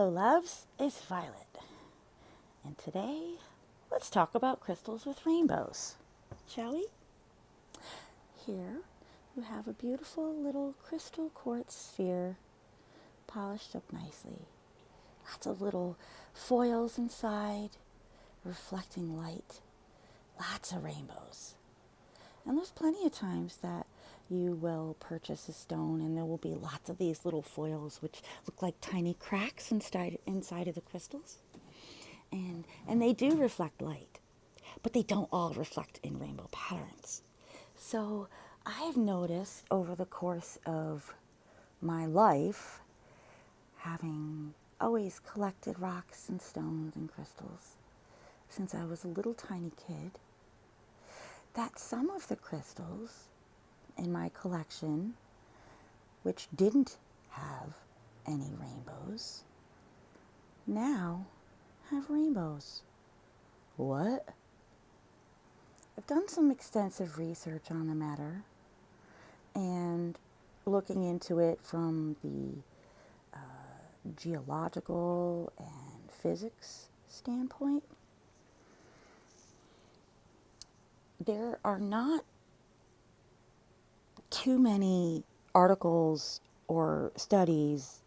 Hello, loves. It's Violet. And today, let's talk about crystals with rainbows, shall we? Here, you have a beautiful little crystal quartz sphere, polished up nicely. Lots of little foils inside, reflecting light. Lots of rainbows. And there's plenty of times that you will purchase a stone and there will be lots of these little foils which look like tiny cracks inside of the crystals. And they do reflect light, but they don't all reflect in rainbow patterns. So I've noticed over the course of my life, having always collected rocks and stones and crystals since I was a little tiny kid, that some of the crystals in my collection, which didn't have any rainbows, now have rainbows. What? I've done some extensive research on the matter and looking into it from the geological and physics standpoint. There are not too many articles or studies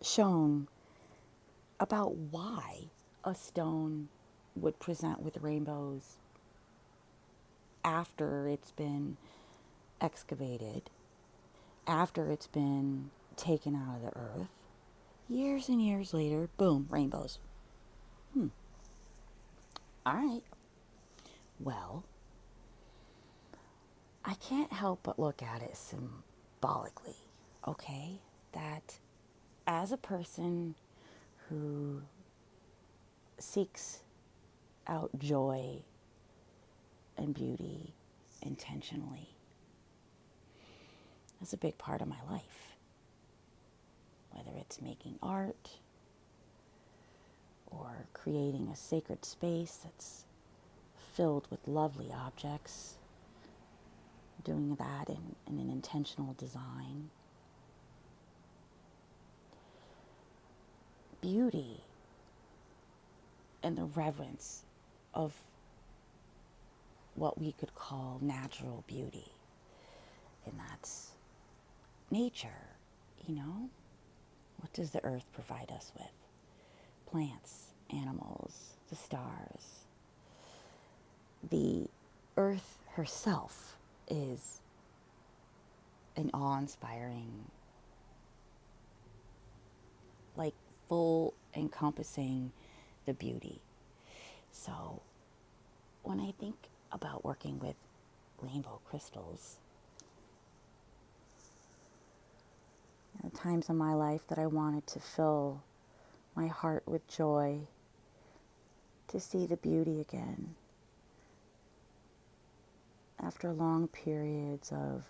shown about why a stone would present with rainbows after it's been excavated, after it's been taken out of the earth. Years and years later, boom, rainbows. All right. Well, I can't help but look at it symbolically, okay? That as a person who seeks out joy and beauty intentionally, that's a big part of my life. Whether it's making art or creating a sacred space that's filled with lovely objects, doing that in an intentional design. Beauty and the reverence of what we could call natural beauty. And that's nature, you know? What does the earth provide us with? Plants, animals, the stars. The earth herself is an awe-inspiring, like full encompassing the beauty. So when I think about working with rainbow crystals, there are times in my life that I wanted to fill my heart with joy, to see the beauty again. After long periods of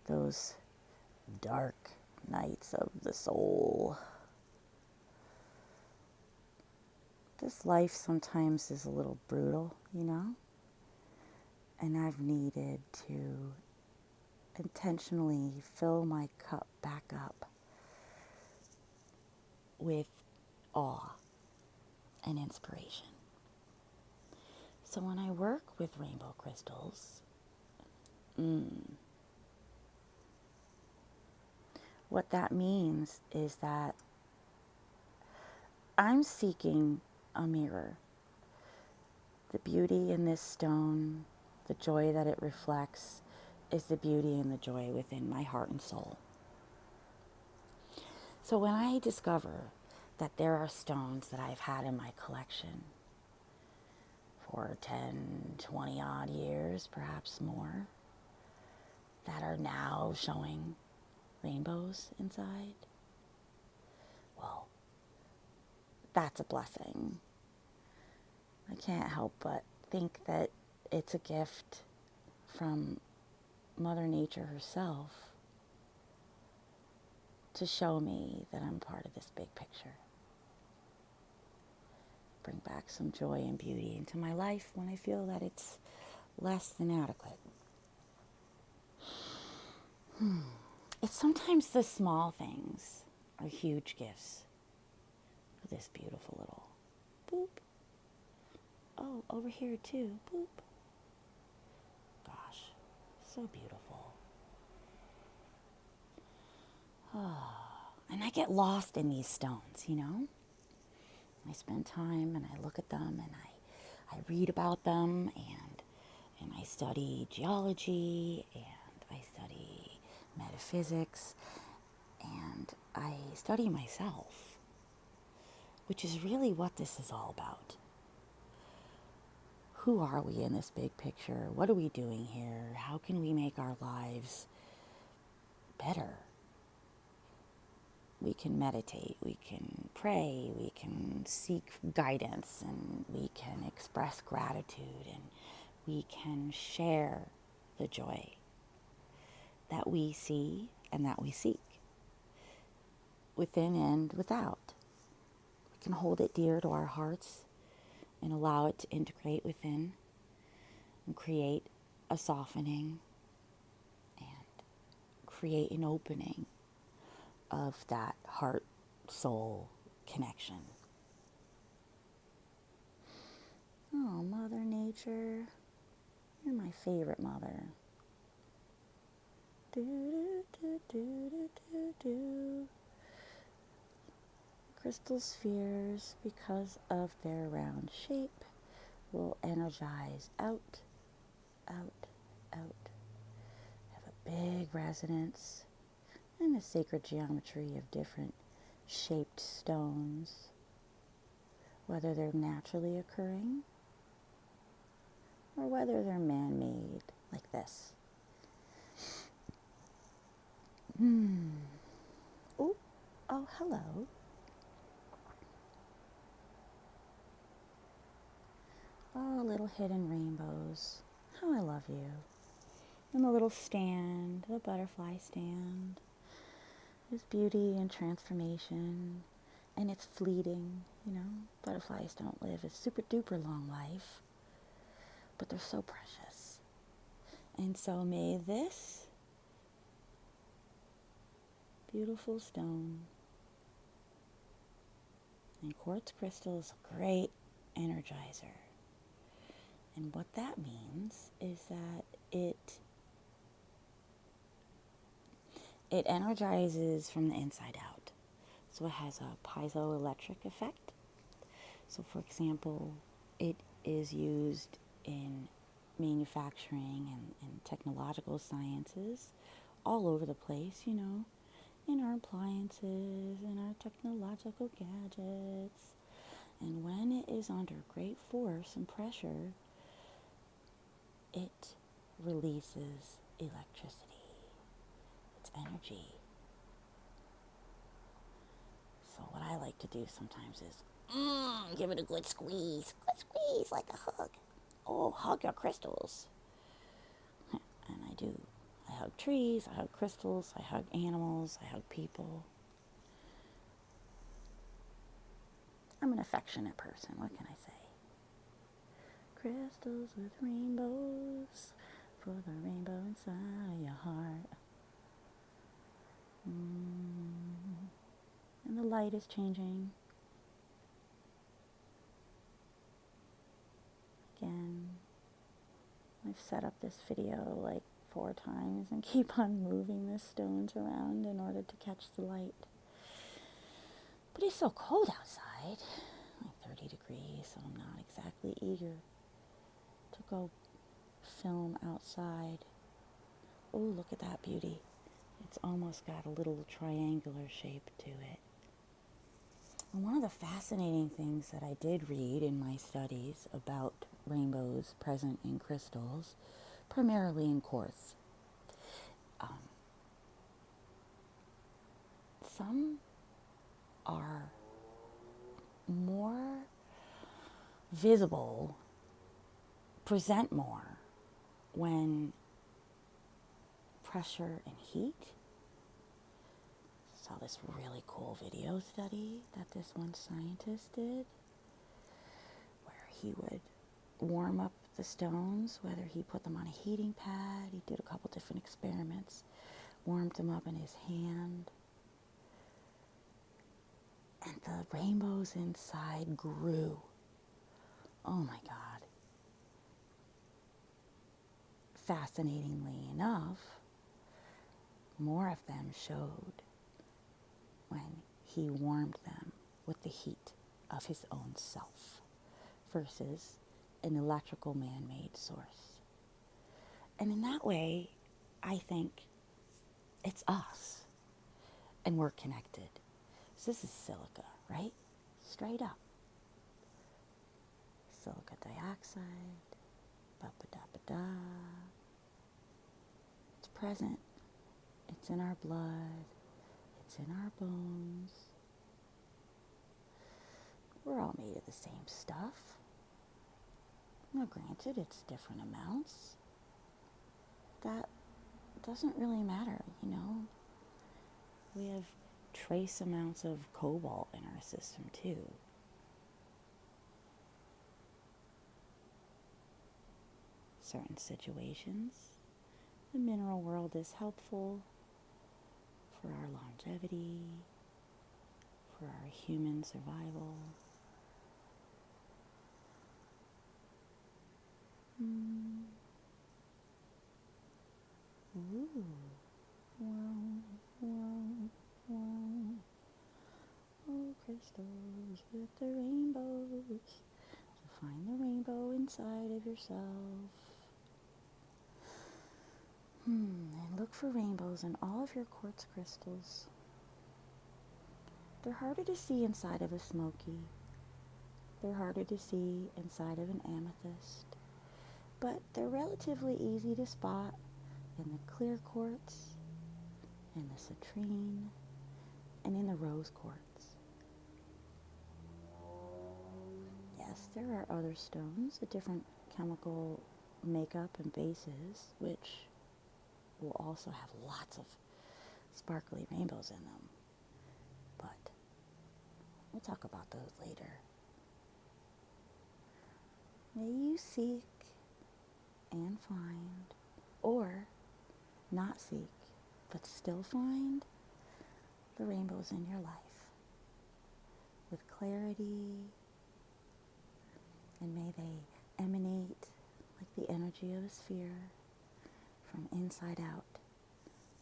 those dark nights of the soul. This life sometimes is a little brutal, you know? And I've needed to intentionally fill my cup back up with awe and inspiration. So when I work with rainbow crystals, what that means is that I'm seeking a mirror. The beauty in this stone, the joy that it reflects, is the beauty and the joy within my heart and soul. So when I discover that there are stones that I've had in my collection for 10, 20 odd years, perhaps more, that are now showing rainbows inside, well, that's a blessing. I can't help but think that it's a gift from Mother Nature herself to show me that I'm part of this big picture. Bring back some joy and beauty into my life when I feel that it's less than adequate. It's sometimes the small things are huge gifts. at this beautiful little boop. Oh, over here too. Boop. Gosh, so beautiful. And I get lost in these stones, you know? I spend time and I look at them and I read about them and I study geology and I study metaphysics and I study myself, which is really what this is all about. Who are we in this big picture? What are we doing here? How can we make our lives better? We can meditate, we can pray, we can seek guidance, and we can express gratitude, and we can share the joy that we see and that we seek, within and without. We can hold it dear to our hearts and allow it to integrate within and create a softening and create an opening of that heart-soul connection. Oh, Mother Nature, you're my favorite mother. Do, do, do, do, do, do. Crystal spheres, because of their round shape, will energize out, out, out. Have a big resonance and the sacred geometry of different shaped stones, whether they're naturally occurring or whether they're man-made like this. Ooh, oh, hello. Oh, little hidden rainbows. How I love you. And the little stand, the butterfly stand. There's beauty and transformation, and it's fleeting, you know. Butterflies don't live a super duper long life, but they're so precious. And so may this beautiful stone and quartz crystal is a great energizer. And what that means is that it energizes from the inside out. So it has a piezoelectric effect. So for example, it is used in manufacturing and technological sciences all over the place, you know, in our appliances, in our technological gadgets. And when it is under great force and pressure, it releases electricity. It's energy. So what I like to do sometimes is give it a good squeeze like a hug. Oh, hug your crystals. And I do. I hug trees, I hug crystals, I hug animals, I hug people. I'm an affectionate person, what can I say? Crystals with rainbows, for the rainbow inside your heart. And the light is changing. Again, I've set up this video like 4 times and keep on moving the stones around in order to catch the light. But it's so cold outside, like 30 degrees, so I'm not exactly eager to go film outside. Oh, look at that beauty. It's almost got a little triangular shape to it. And one of the fascinating things that I did read in my studies about rainbows present in crystals, primarily in quartz, some are more visible, present more when pressure and heat. Saw this really cool video study that this one scientist did, where he would warm up the stones, whether he put them on a heating pad. He did a couple different experiments, warmed them up in his hand, and the the rainbows inside grew. Oh my God. Fascinatingly enough, more of them showed when he warmed them with the heat of his own self versus an electrical man-made source. And in that way, I think it's us and we're connected. So this is silica, right? Straight up. Silica dioxide, ba-ba-da-ba-da. It's present. It's in our blood. It's in our bones. We're all made of the same stuff. Now, granted, it's different amounts. That doesn't really matter, you know. We have trace amounts of cobalt in our system, too. Certain situations, the mineral world is helpful for our longevity, for our human survival. Ooh. Wow, wow, wow. Oh, crystals with the rainbows. So find the rainbow inside of yourself. And look for rainbows in all of your quartz crystals. They're harder to see inside of a smoky. They're harder to see inside of an amethyst. But they're relatively easy to spot in the clear quartz, in the citrine, and in the rose quartz. Yes, there are other stones, a different chemical makeup and bases, which will also have lots of sparkly rainbows in them. But we'll talk about those later. May you seek and find, or not seek, but still find the rainbows in your life with clarity, and may they emanate like the energy of a sphere from inside out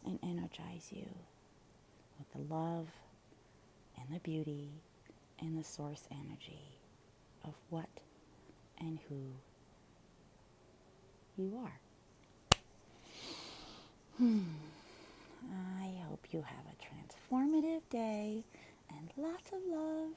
and energize you with the love and the beauty and the source energy of what and who you are. I hope you have a transformative day and lots of love.